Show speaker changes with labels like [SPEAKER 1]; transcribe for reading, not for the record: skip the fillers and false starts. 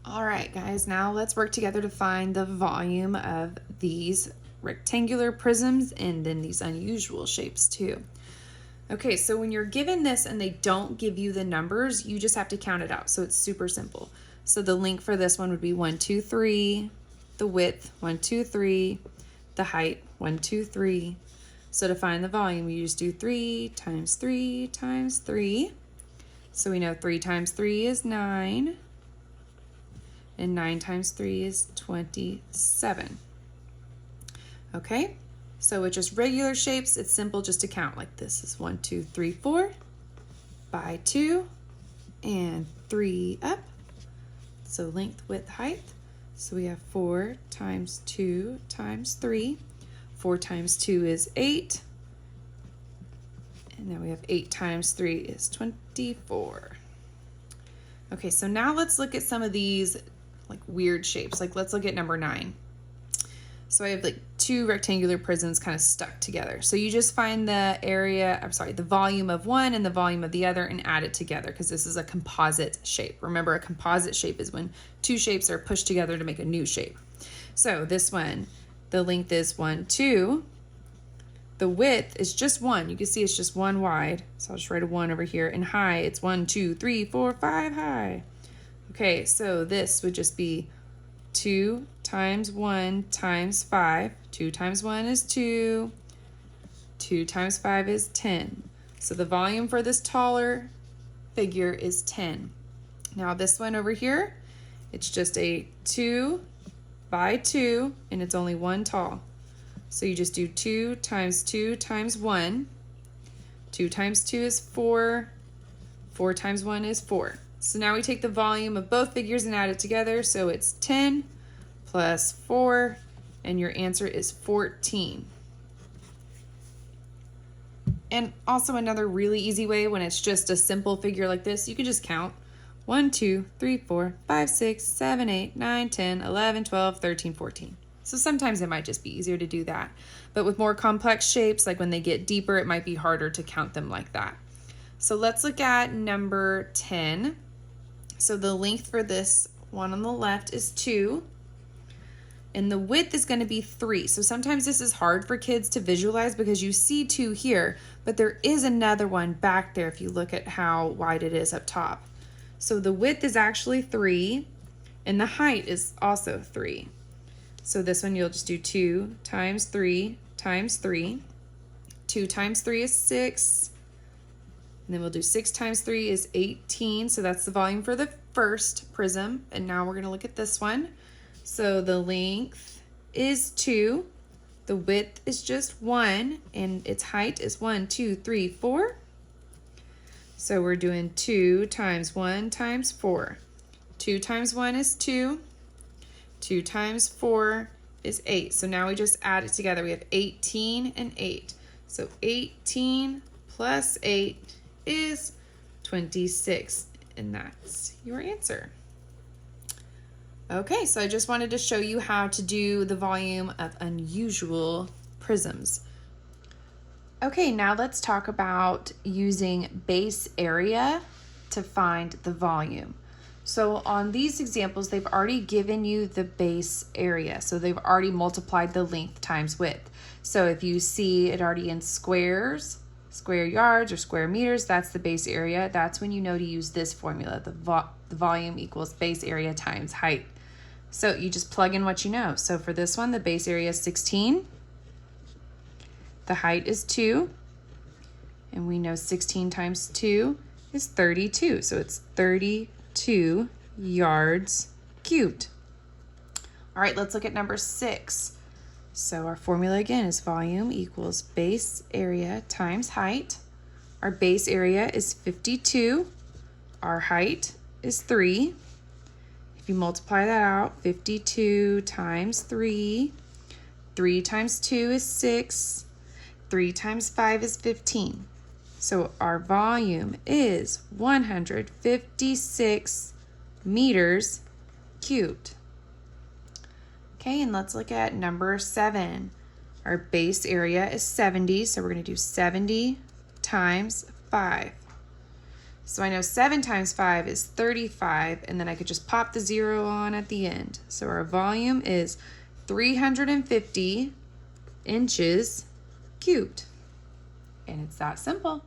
[SPEAKER 1] All right, guys, now let's work together to find the volume of these rectangular prisms and then these unusual shapes too. Okay, so when you're given this and they don't give you the numbers, you just have to count it out. So it's super simple. So the length for this one would be 1, 2, 3, the width 1, 2, 3, the height 1, 2, 3. So to find the volume, you just do 3 times 3 times 3. So we know 3 times 3 is 9. And 9 times 3 is 27. Okay, so with just regular shapes, it's simple just to count like this. Is 1, 2, 3, 4 by 2 and 3 up. So length, width, height. So we have 4 times 2 times 3. 4 times 2 is 8. And then we have 8 times 3 is 24. Okay, so now let's look at some of these like weird shapes. Like let's look at number 9. So I have like two rectangular prisms kind of stuck together. So you just find the the volume of one and the volume of the other and add it together because this is a composite shape. Remember, a composite shape is when two shapes are pushed together to make a new shape. So this one, the length is 1, 2. The width is just 1. You can see it's just 1 wide. So I'll just write a 1 over here. And high, it's 1, 2, 3, 4, 5 high. Okay, so this would just be 2 times 1 times 5. 2 times 1 is 2. 2 times 5 is 10. So the volume for this taller figure is 10. Now this one over here, it's just a 2 by 2, and it's only 1 tall. So you just do 2 times 2 times 1. 2 times 2 is 4. 4 times 1 is 4. So now we take the volume of both figures and add it together. So it's 10 plus 4, and your answer is 14. And also another really easy way when it's just a simple figure like this, you can just count 1, 2, 3, 4, 5, 6, 7, 8, 9, 10, 11, 12, 13, 14. So sometimes it might just be easier to do that. But with more complex shapes, like when they get deeper, it might be harder to count them like that. So let's look at number 10. So the length for this one on the left is 2. And the width is going to be 3. So sometimes this is hard for kids to visualize because you see 2 here, but there is another one back there if you look at how wide it is up top. So the width is actually 3, and the height is also 3. So this one you'll just do 2 times 3 times 3. 2 times 3 is 6. And then we'll do 6 times 3 is 18. So that's the volume for the first prism. And now we're going to look at this one. So the length is 2. The width is just 1. And its height is 1, 2, 3, 4. So we're doing 2 times 1 times 4. 2 times 1 is 2. 2 times 4 is 8. So now we just add it together. We have 18 and 8. So 18 plus 8 is 26, and that's your answer. Okay, so I just wanted to show you how to do the volume of unusual prisms. Okay, now let's talk about using base area to find the volume. So on these examples, they've already given you the base area. So they've already multiplied the length times width. So if you see it already in squares, square yards or square meters, that's the base area. That's when you know to use this formula. The volume equals base area times height. So you just plug in what you know. So for this one, the base area is 16. The height is 2. And we know 16 times 2 is 32. So it's 32 yards cubed. All right, let's look at number 6. So our formula again is volume equals base area times height. Our base area is 52. Our height is 3. If you multiply that out, 52 times 3. 3 times 2 is 6. 3 times 5 is 15. So our volume is 156 meters cubed. Okay, and let's look at number 7. Our base area is 70, so we're going to do 70 times 5. So I know 7 times 5 is 35, and then I could just pop the 0 on at the end. So our volume is 350 inches cubed. And it's that simple.